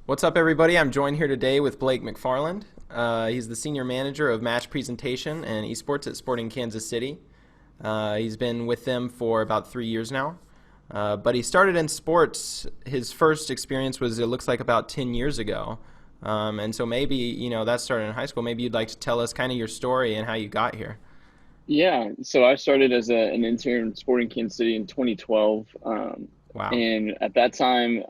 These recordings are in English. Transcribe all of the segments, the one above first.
What's up, everybody? I'm joined here today with Blake McFarland. He's the Senior Manager of Match Presentation and Esports at Sporting Kansas City. He's been with them for about 3 years now. But he started in sports. His first experience was, it looks like, about 10 years ago. And so maybe, that started in high school. Maybe you'd like to tell us kind of your story and how you got here. Yeah, so I started as an intern at Sporting Kansas City in 2012. Wow. And at that time,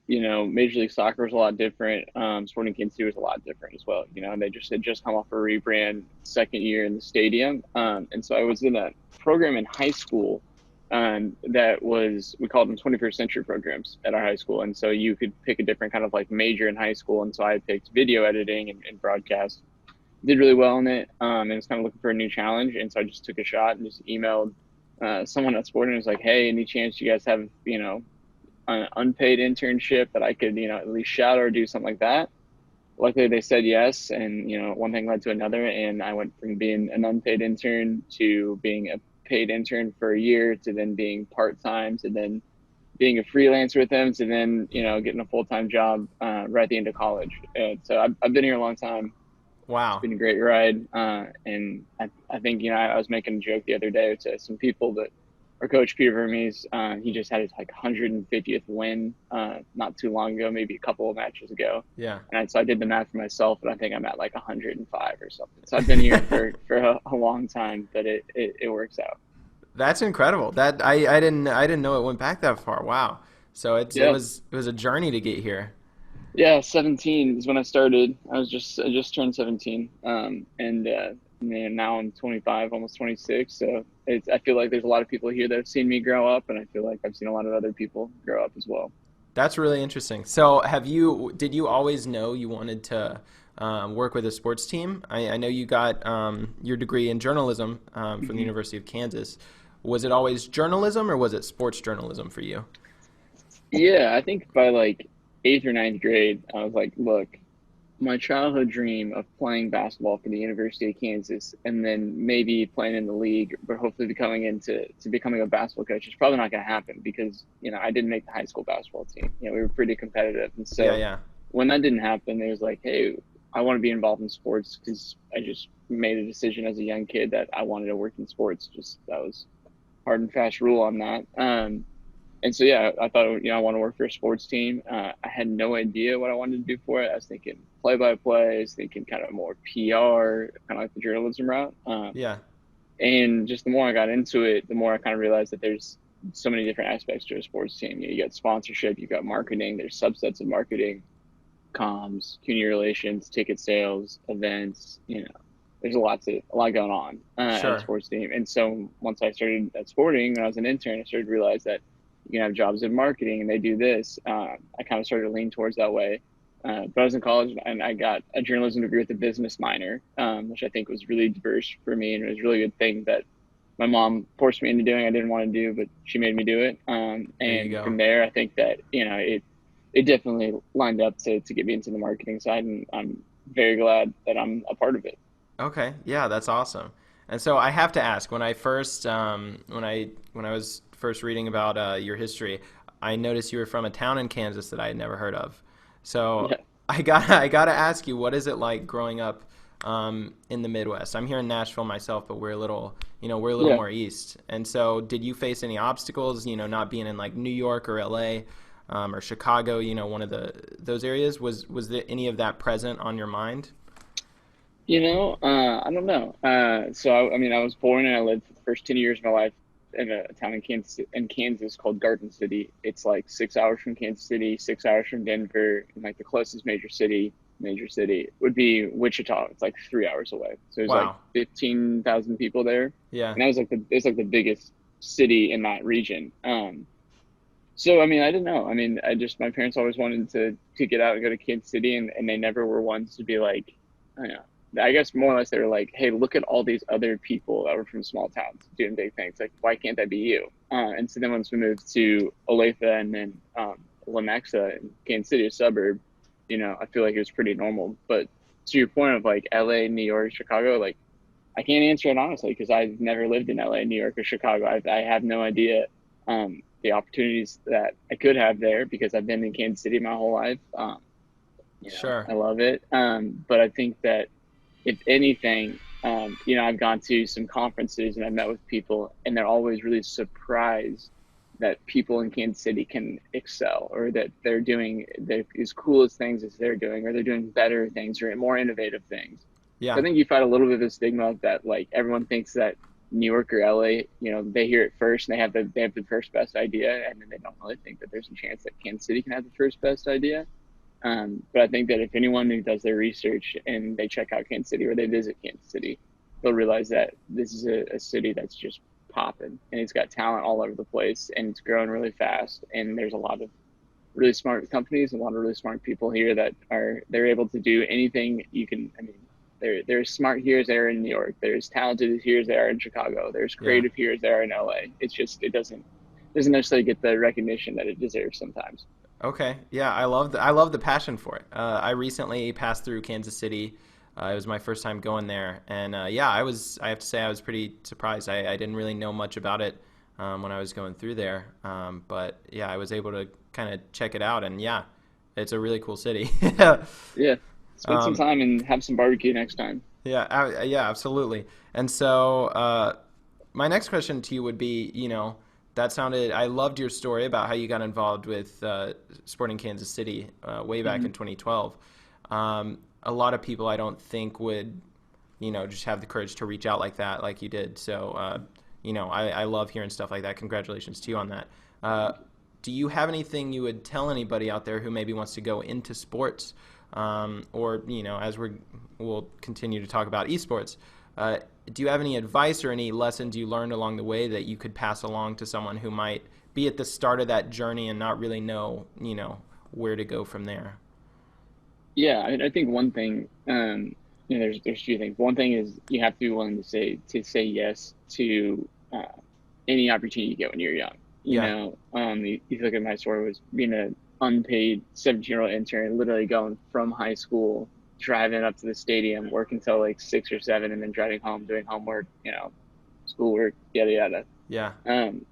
Major League Soccer was a lot different. Sporting Kansas City was a lot different as well. And they had just come off a rebrand second year in the stadium. And so I was in a program in high school that was, we called them 21st century programs at our high school. And so you could pick a different kind of like major in high school. And so I picked video editing and broadcast, did really well in it, and was kind of looking for a new challenge. And so I just took a shot and just emailed someone at Sporting and was like, "Hey, any chance you guys have an unpaid internship that I could at least shadow or do something like that?" Luckily, they said yes, and one thing led to another, and I went from being an unpaid intern to being a paid intern for a year to then being part time to then being a freelancer with them to then getting a full time job right at the end of college. And so I've been here a long time. It's Wow. been a great ride. And I think, I was making a joke the other day to some people that our coach, Peter Vermes, he just had his like 150th win not too long ago, maybe a couple of matches ago. Yeah. So I did the math for myself, and I think I'm at like 105 or something. So I've been here for a long time, but it works out. That's incredible. I didn't know it went back that far. Wow. So Yeah. it was a journey to get here. Yeah, 17 is when I started. I just turned 17. Now I'm 25, almost 26. So I feel like there's a lot of people here that have seen me grow up, and I feel like I've seen a lot of other people grow up as well. That's really interesting. So, did you always know you wanted to work with a sports team? I know you got your degree in journalism from the Mhm. University of Kansas. Was it always journalism or was it sports journalism for you? Yeah, I think by like eighth or ninth grade, I was like, look, my childhood dream of playing basketball for the University of Kansas and then maybe playing in the league, but hopefully becoming into to becoming a basketball coach is probably not going to happen because I didn't make the high school basketball team. We were pretty competitive, and Yeah, so yeah. when that didn't happen, it was like, hey, I want to be involved in sports because I just made a decision as a young kid that I wanted to work in sports. Just that was hard and fast rule on that. And so yeah, I thought I want to work for a sports team. I had no idea what I wanted to do for it. I was thinking play by play. I was thinking kind of more PR, kind of like the journalism route. Yeah. And just the more I got into it, the more I kind of realized that there's so many different aspects to a sports team. You got sponsorship, you got marketing. There's subsets of marketing, comms, community relations, ticket sales, events. There's a lot going on at a Sure. sports team. And so once I started at Sporting, when I was an intern, I started to realize that you can have jobs in marketing and they do this. I kind of started to lean towards that way. But I was in college and I got a journalism degree with a business minor, which I think was really diverse for me, and it was a really good thing that my mom forced me into doing. I didn't want to do, but she made me do it. There you And go. from there, I think that it definitely lined up to get me into the marketing side, and I'm very glad that I'm a part of it. Okay, yeah, that's awesome. And so I have to ask, when I was first reading about your history, I noticed you were from a town in Kansas that I had never heard of. So Yeah, I gotta ask you, what is it like growing up in the Midwest? I'm here in Nashville myself, but we're a little yeah. more east. And so, did you face any obstacles? Not being in like New York or LA or Chicago, one of those areas. Was there any of that present on your mind? I don't know. I mean, I was born and I lived for the first 10 years of my life in a town in Kansas called Garden City. It's like 6 hours from Kansas City, 6 hours from Denver, and like the closest major city would be Wichita. It's like 3 hours away. So there's like Wow. 15,000 people there, Yeah. and that was like the biggest city in that region. So I mean, I didn't know. I mean, my parents always wanted to get out and go to Kansas City, and they never were ones to be like, I don't know. I guess more or less they were like, hey, look at all these other people that were from small towns doing big things. Like, why can't that be you? And so then once we moved to Olathe and then Lenexa in Kansas City, a suburb, I feel like it was pretty normal. But to your point of like LA, New York, Chicago, like I can't answer it honestly because I've never lived in LA, New York, or Chicago. I have no idea the opportunities that I could have there because I've been in Kansas City my whole life. Sure. I love it. But I think that if anything, I've gone to some conferences and I've met with people, and they're always really surprised that people in Kansas City can excel, or that they're doing as cool as things as they're doing, or they're doing better things or more innovative things. So Yeah. I think you fight a little bit of a stigma that like everyone thinks that New York or LA, they hear it first and they have the first best idea, and then they don't really think that there's a chance that Kansas City can have the first best idea. But I think that if anyone who does their research and they check out Kansas City or they visit Kansas City, they'll realize that this is a city that's just popping, and it's got talent all over the place, and it's growing really fast. And there's a lot of really smart companies and a lot of really smart people here that they're able to do anything you can. I mean, they're as smart here as they are in New York. They're as talented here as they are in Chicago. They're as Yeah. creative here as they are in LA. It's just it doesn't necessarily get the recognition that it deserves sometimes. Okay. Yeah, I love the passion for it. I recently passed through Kansas City. It was my first time going there, and yeah, I have to say I was pretty surprised. I didn't really know much about it when I was going through there, but yeah, I was able to kind of check it out, and yeah, it's a really cool city. Yeah. Spend some um, time and have some barbecue next time. yeah, yeah, absolutely. And so, my next question to you would be, that sounded, I loved your story about how you got involved with Sporting Kansas City way back in Hmm. 2012. A lot of people I don't think would, just have the courage to reach out like that, like you did. So, I love hearing stuff like that. Congratulations to you on that. Uh, Thank you. do you have anything you would tell anybody out there who maybe wants to go into sports, or as we'll continue to talk about esports? Uh, do you have any advice or any lessons you learned along the way that you could pass along to someone who might be at the start of that journey and not really know, where to go from there? Yeah, I think one thing, there's two things. One thing is you have to be willing to say yes to any opportunity you get when you're young. Yeah, You look at my story was being an unpaid 17-year-old intern, literally going from high school, driving up to the stadium, working till like 6 or 7, and then driving home, doing homework, schoolwork, yada yada. yeah,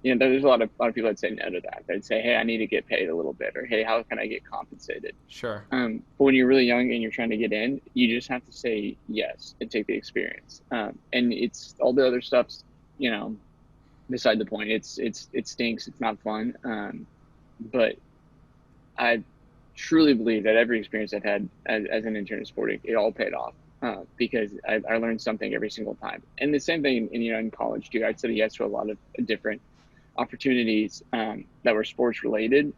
There's a lot of people that say no to that. They'd say, "Hey, I need to get paid a little bit," or "Hey, how can I get compensated?" sure. But when you're really young and you're trying to get in, you just have to say yes and take the experience. And it's all the other stuff's, you know, beside the point. It stinks. It's not fun. But I truly believe that every experience I've had as an intern in sporting, it all paid off. Because I learned something every single time. And the same thing in college too. I'd said yes to a lot of different opportunities that were sports related,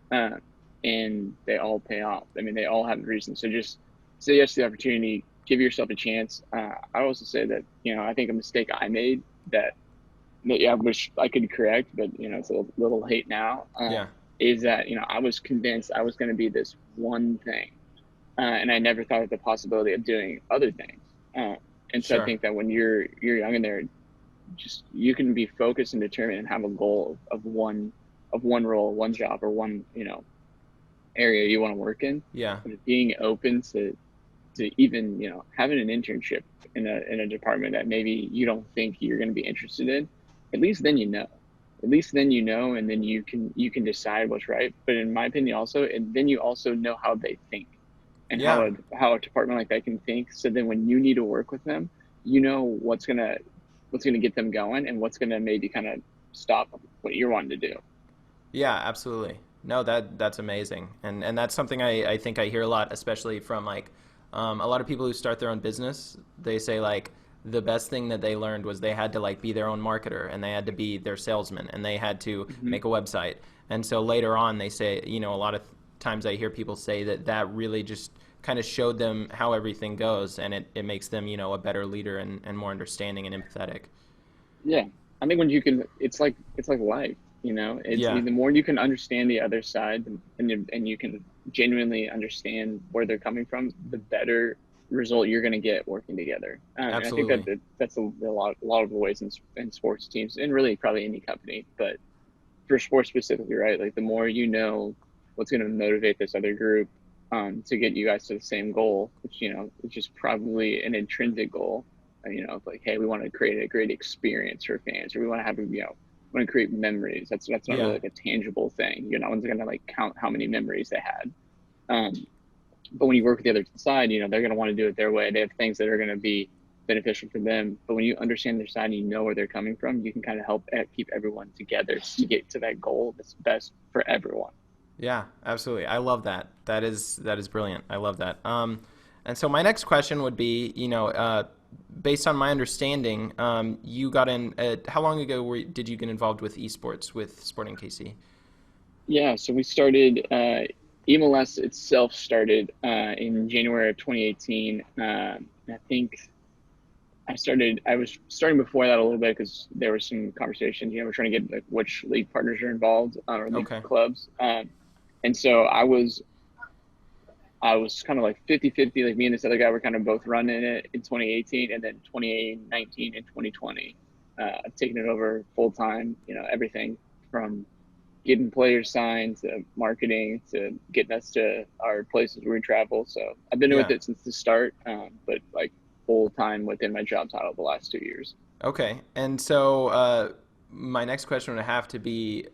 and they all pay off. I mean, they all have a reason. So just say yes to the opportunity, give yourself a chance. I also say that I think a mistake I made that yeah, I wish I could correct, but it's a little hate now. Yeah, Is that I was convinced I was going to be this one thing, and I never thought of the possibility of doing other things. Uh, and so I sure. think that when you're young and there, just you can be focused and determined and have a goal of one role, one job, or one area you want to work in. Yeah, But being open to even having an internship in a department that maybe you don't think you're going to be interested in, at least then and then you can decide what's right. But in my opinion, also, and then you also know how they think and how yeah. a department like that can think. So then when you need to work with them, you know what's gonna get them going and what's gonna maybe kind of stop what you're wanting to do. Yeah, absolutely. No, that's amazing, and that's something I think I hear a lot, especially from like a lot of people who start their own business. They say like the best thing that they learned was they had to like be their own marketer and they had to be their salesman and they had to Hmm. make a website. And so later on, they say a lot of times I hear people say that that really just kind of showed them how everything goes, and it makes them a better leader and more understanding and empathetic. Yeah, I think when you can, it's like life. It's Yeah, the more you can understand the other side, and you can genuinely understand where they're coming from, the better result you're going to get working together. And I think absolutely. that's a lot of the ways in sports teams, and really probably any company, but for sports specifically, right? Like the more you know what's going to motivate this other group to get you guys to the same goal, which is probably an intrinsic goal. Like, hey, we want to create a great experience for fans, or we want to want to create memories. That's not really Yeah, like a tangible thing. No one's going to like count how many memories they had. Um, But when you work with the other side, they're going to want to do it their way. They have things that are going to be beneficial for them. But when you understand their side and you know where they're coming from, you can kind of help keep everyone together to get to that goal that's best for everyone. Yeah, absolutely. I love that. That is brilliant. I love that. And so my next question would be, based on my understanding, you got in. How long ago did you get involved with esports with Sporting KC? Yeah, so we started, eMLS itself started in January of 2018. I think I was starting before that a little bit because there was some conversations, we're trying to get like which league partners are involved or league Okay. clubs. And so I was kind of like 50-50, like me and this other guy were kind of both running it in 2018, and then 2019 and 2020. I've taken it over full time, everything from getting players signed to marketing to getting us to our places where we travel. So I've been with Yeah. it since the start, but like full time within my job title the last 2 years. Okay. And so my next question would have to be,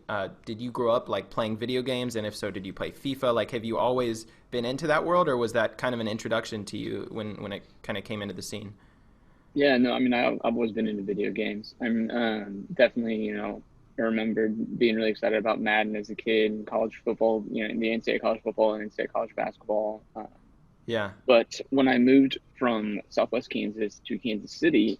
did you grow up like playing video games? And if so, did you play FIFA? Like, have you always been into that world, or was that kind of an introduction to you when it kind of came into the scene? Yeah, no, I mean, I've always been into video games. I'm definitely, I remember being really excited about Madden as a kid and college football, the NCAA college football and NCAA college basketball. Yeah. But when I moved from Southwest Kansas to Kansas City,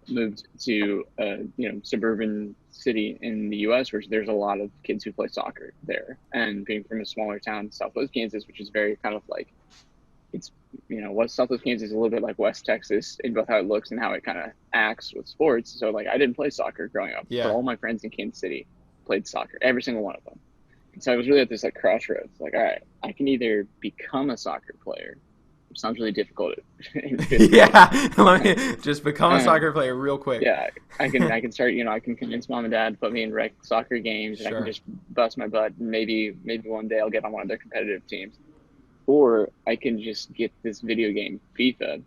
moved to a suburban city in the U.S. where there's a lot of kids who play soccer there, and being from a smaller town, Southwest Kansas, which is very kind of like it's West Southwest Kansas is a little bit like West Texas in both how it looks and how it kind of acts with sports. So like I didn't play soccer growing up, but Yeah. all my friends in Kansas City played soccer, every single one of them. And so I was really at this like crossroads, like all right, I can either become a soccer player, which sounds really difficult in fifth grade. Yeah. Let me just become a Um, soccer player real quick. yeah, I can start, I can convince mom and dad to put me in rec soccer games and I can Sure. just bust my butt and maybe one day I'll get on one of their competitive teams. Or I can just get this video game, FIFA,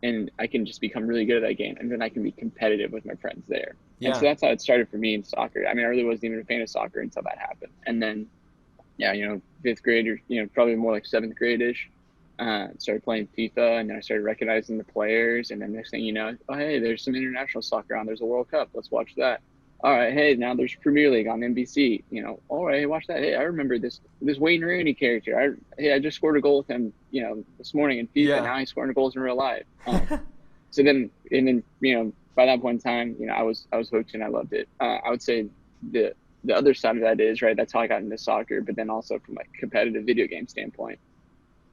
and I can just become really good at that game and then I can be competitive with my friends there. And so Yeah. that's how it started for me in soccer. I mean, I really wasn't even a fan of soccer until that happened. And then yeah, fifth grade or probably more like seventh grade-ish. Started playing FIFA, and then I started recognizing the players. And then next thing you know, oh hey, there's some international soccer on. There's a World Cup. Let's watch that. All right, hey, now there's Premier League on NBC. All right, watch that. Hey, I remember this Wayne Rooney character. Hey, I just scored a goal with him, this morning in FIFA. Yeah. Now he's scoring goals in real life. So then, and then, by that point in time, I was hooked and I loved it. I would say the the other side of that is right. That's how I got into soccer, but then also from like competitive video game standpoint,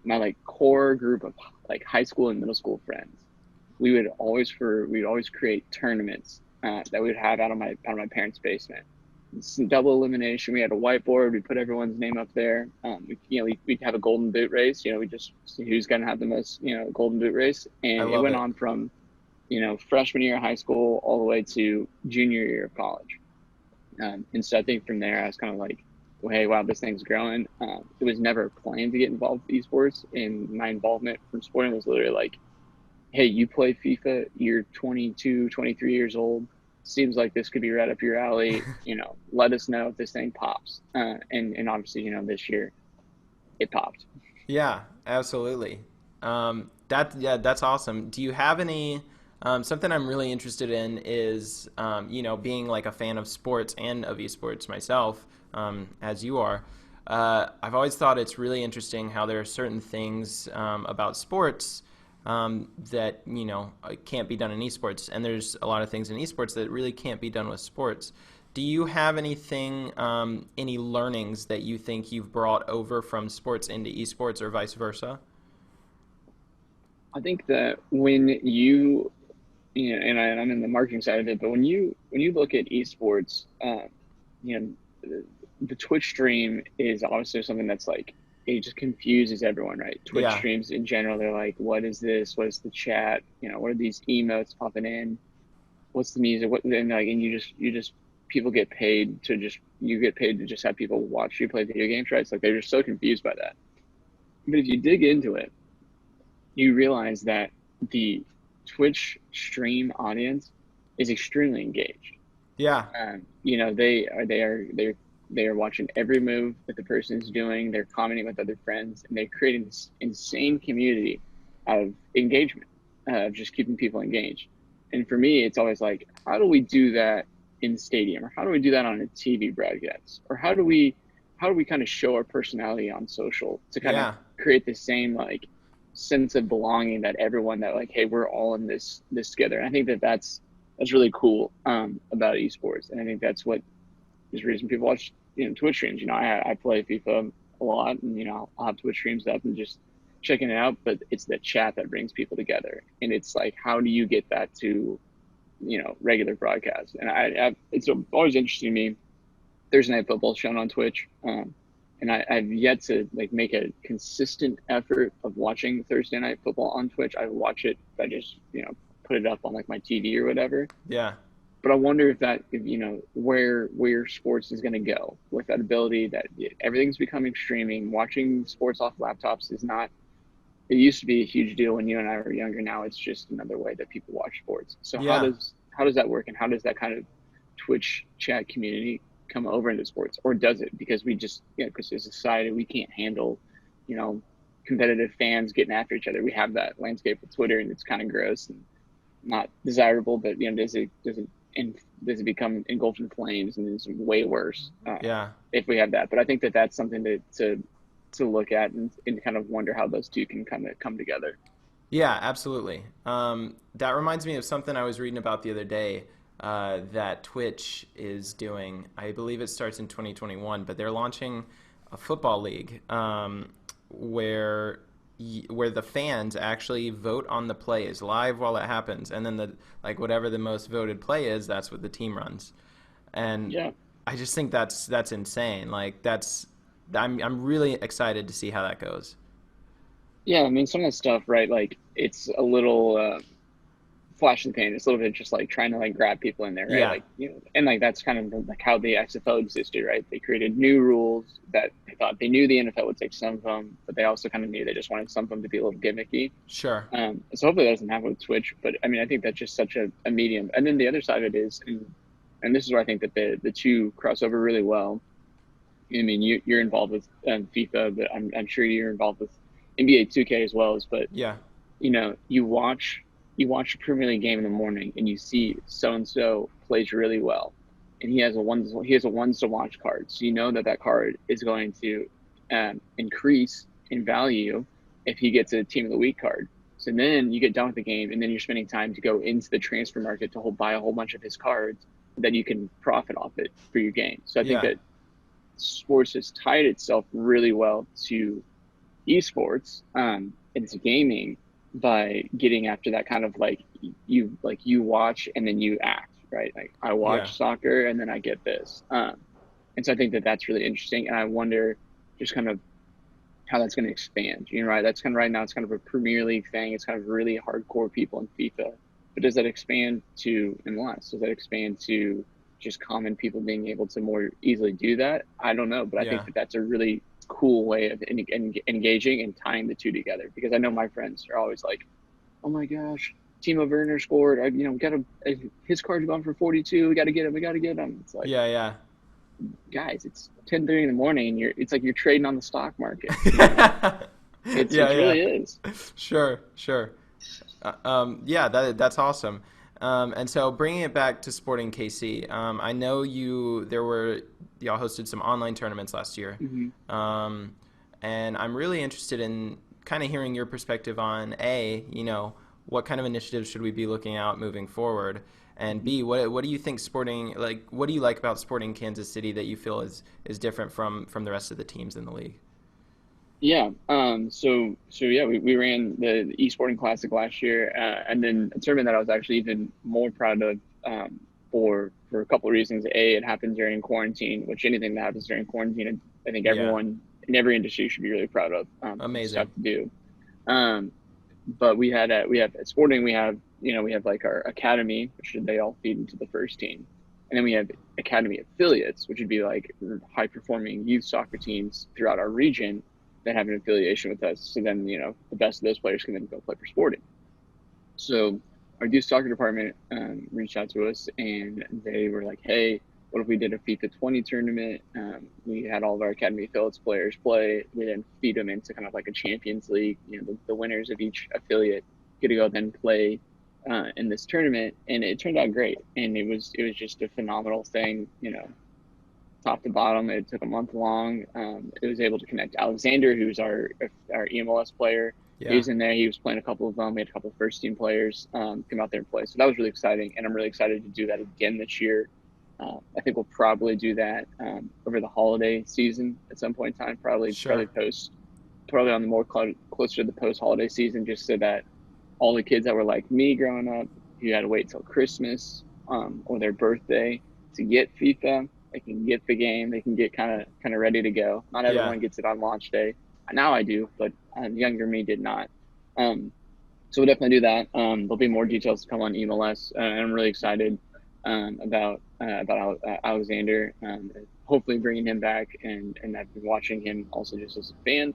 my like core group of like high school and middle school friends, we'd always create tournaments that we would have out of my parents' basement. It's double elimination. We had a whiteboard. We put everyone's name up there. We'd have a golden boot race. We just see who's gonna have the most, golden boot race, I and it love went it. on from freshman year of high school all the way to junior year of college. And so I think from there, I was kind of like, well, hey, wow, this thing's growing. It was never planned to get involved with esports. And my involvement from sporting was literally like, hey, you play FIFA, you're 22, 23 years old. Seems like this could be right up your alley. Let us know if this thing pops. And obviously, this year it popped. Yeah, absolutely. That's awesome. Do you have any something I'm really interested in is being like a fan of sports and of esports myself, as you are. I've always thought it's really interesting how there are certain things about sports that can't be done in esports, and there's a lot of things in esports that really can't be done with sports. Do you have anything, any learnings that you think you've brought over from sports into esports or vice versa? I think that when and I'm in the marketing side of it, but when you look at esports, you know, the Twitch stream is obviously something that's like it just confuses everyone, right? Twitch Yeah, streams in general, they're like, what is this? What is the chat? What are these emotes popping in? What's the music? What and like and you just people get paid to just you get paid to just have people watch you play video games, right? It's like they're just so confused by that. But if you dig into it, you realize that the Twitch stream audience is extremely engaged. yeah, They are they're They are watching every move that the person is doing. They're commenting with other friends, and they're creating this insane community of engagement, just keeping people engaged. And for me, it's always like, how do we do that in stadium, or how do we do that on a TV broadcast, or how do we kind of show our personality on social to kind of Yeah. create the same like sense of belonging that everyone that like, hey, we're all in this together. And I think that that's really cool about esports, and I think that's what is the reason people watch Twitch streams. I play FIFA a lot, and I'll have Twitch streams up and just checking it out. But it's the chat that brings people together, and it's like, how do you get that to regular broadcasts? And it's always interesting to me. Thursday Night Football shown on Twitch, and I've yet to like make a consistent effort of watching Thursday Night Football on Twitch. I watch it, I just put it up on like my TV or whatever. Yeah. But I wonder if where sports is going to go with that ability that everything's becoming streaming. Watching sports off laptops is not. It used to be a huge deal when you and I were younger. Now it's just another way that people watch sports. So Yeah. how does that work, and how does that kind of Twitch chat community come over into sports, or does it? Because we just because as a society we can't handle you know competitive fans getting after each other. We have that landscape with Twitter, and it's kind of gross and not desirable. But does it become engulfed in flames, and it's way worse Yeah. if we have that. But I think that that's something to look at, and kind of wonder how those two can kind of come together. Yeah, absolutely. That reminds me of something I was reading about the other day that Twitch is doing. I believe it starts in 2021, but they're launching a football league where where the fans actually vote on the plays live while it happens, and then whatever the most voted play is, that's what the team runs. And Yeah. I just think that's insane. I'm really excited to see how that goes. Yeah, I mean, some of that stuff, right? Like, it's a little flash in the pan. It's a little bit just like trying to like grab people in there, right? Yeah, Like, and like that's kind of like how the XFL existed, right? They created new rules that they thought they knew the NFL would take some of them, but they also kind of knew they just wanted some of them to be a little gimmicky. sure. So hopefully that doesn't happen with Twitch, but I mean, I think that's just such a medium. And then the other side of it is, and this is where I think that the two cross over really well. I mean, you're involved with FIFA, but I'm sure you're involved with NBA 2K as well as. But Yeah, you watch a Premier League game in the morning, and you see so and so plays really well, and he has a ones to watch card. So you know that card is going to increase in value if he gets a Team of the Week card. So then you get done with the game, and then you're spending time to go into the transfer market to buy a whole bunch of his cards, that you can profit off it for your game. So I think yeah, that sports has tied itself really well to esports, into gaming, by getting after that kind of like you watch and then you act, right? Like, I yeah, watch soccer and then I get this, and so I think that that's really interesting, and I wonder just kind of how that's going to expand. Right? That's kind of right now it's kind of a Premier League thing. It's kind of really hardcore people in FIFA, but does that expand to MLS? Does that expand to just common people being able to more easily do that? I don't know, but I think yeah. that that's a really cool way of engaging and tying the two together, because I know my friends are always like, "Oh my gosh, Timo Werner scored! Got his card's gone for 42. We got to get him. We got to get him." It's like, Yeah, yeah. guys, it's 10:30 in the morning, and it's like you're trading on the stock market. Yeah, It yeah. really is. Sure, sure. Yeah, that's awesome. And so bringing it back to Sporting KC, I know y'all hosted some online tournaments last year, Hmm. um, and I'm really interested in kind of hearing your perspective on what kind of initiatives should we be looking out moving forward, and B, what do you think what do you like about Sporting Kansas City that you feel is different from the rest of the teams in the league? Yeah. So yeah, we ran the esporting classic last year, and then a tournament that I was actually even more proud of, for a couple of reasons. A, it happened during quarantine, which anything that happens during quarantine, I think Yeah, everyone in every industry should be really proud of. It's tough amazing. to do. Um, but we have at Sporting, we have like our academy, which they all feed into the first team, and then we have academy affiliates, which would be like high performing youth soccer teams throughout our region that have an affiliation with us. So then the best of those players can then go play for Sporting. So our youth soccer department reached out to us, and they were like, "Hey, What if we did a FIFA 20 tournament? We had all of our Academy Affiliates players play. We then feed them into kind of like a Champions League. The winners of each affiliate get to go then play in this tournament, and it turned out great. And it was just a phenomenal thing. Top to bottom. It took a month long. It was able to connect Alexander, who's our eMLS player. He Yeah. was in there. He was playing a couple of them. We had a couple of first team players come out there and play. So that was really exciting, and I'm really excited to do that again this year. I think we'll probably do that over the holiday season at some point in time. Sure. Probably on the more closer to the post holiday season, just so that all the kids that were like me growing up, who had to wait till Christmas or their birthday to get FIFA, they can get the game. They can get kind of ready to go. Not Yeah. everyone gets it on launch day. Now I do, but younger me did not. So we'll definitely do that. There'll be more details to come on eMLS. I'm really excited about Alexander. Hopefully bringing him back, and I've been watching him also just as a fan.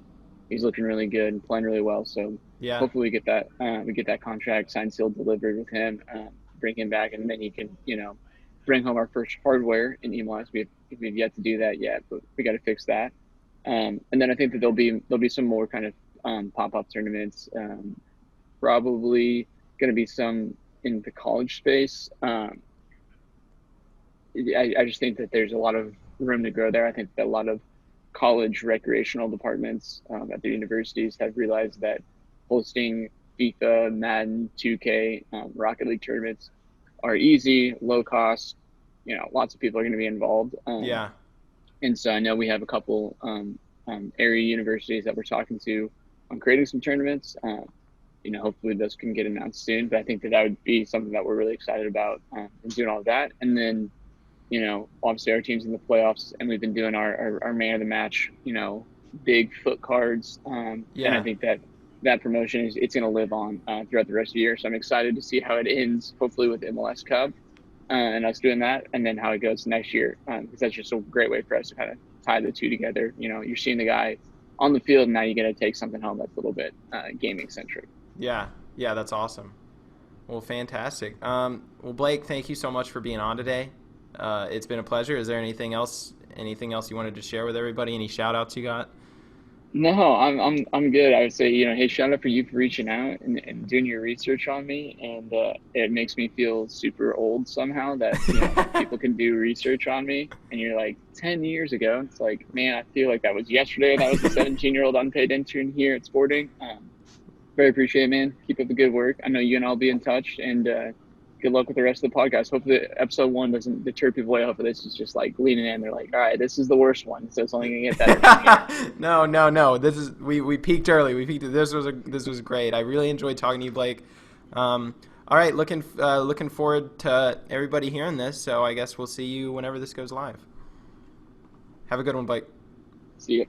He's looking really good and playing really well. So Yeah. hopefully we get that contract signed, sealed, delivered with him. Bring him back, and then he can bring home our first hardware in eMLS. We've yet to do that yet, but we got to fix that. And then I think that there'll be some more kind of pop up tournaments. Probably going to be some in the college space. I just think that there's a lot of room to grow there. I think that a lot of college recreational departments at the universities have realized that hosting FIFA, Madden, 2K, Rocket League tournaments are easy, low cost. Lots of people are going to be involved. Yeah. And so I know we have a couple area universities that we're talking to on creating some tournaments. Hopefully those can get announced soon. But I think that would be something that we're really excited about and doing all of that. And then obviously our team's in the playoffs, and we've been doing our man of the match, big foot cards. And I Yeah. think that promotion it's going to live on throughout the rest of the year. So I'm excited to see how it ends, hopefully with MLS Cup and us doing that, and then how it goes next year. Because that's just a great way for us to kind of tie the two together. You're seeing the guy on the field, and now you get to take something home that's a little bit gaming centric. Yeah. Yeah. That's awesome. Well, fantastic. Well, Blake, thank you so much for being on today. It's been a pleasure. Is there anything else? Anything else you wanted to share with everybody? Any shout outs you got? No, I'm good. I would say, hey, shout out for you for reaching out and doing your research on me. And it makes me feel super old somehow that, people can do research on me. And you're like 10 years ago. It's like, man, I feel like that was yesterday. And I was a 17-year-old unpaid intern here at Sporting. Very appreciate it, man. Keep up the good work. I know you and I'll be in touch, and good luck with the rest of the podcast. Hopefully episode 1 doesn't deter people away. Hopefully this is just like leaning in. They're like, all right, this is the worst one, so it's only gonna get better from here. No, no, no. This is we peaked early. We peaked. This was great. I really enjoyed talking to you, Blake. All right, looking forward to everybody hearing this. So I guess we'll see you whenever this goes live. Have a good one, Blake. See you.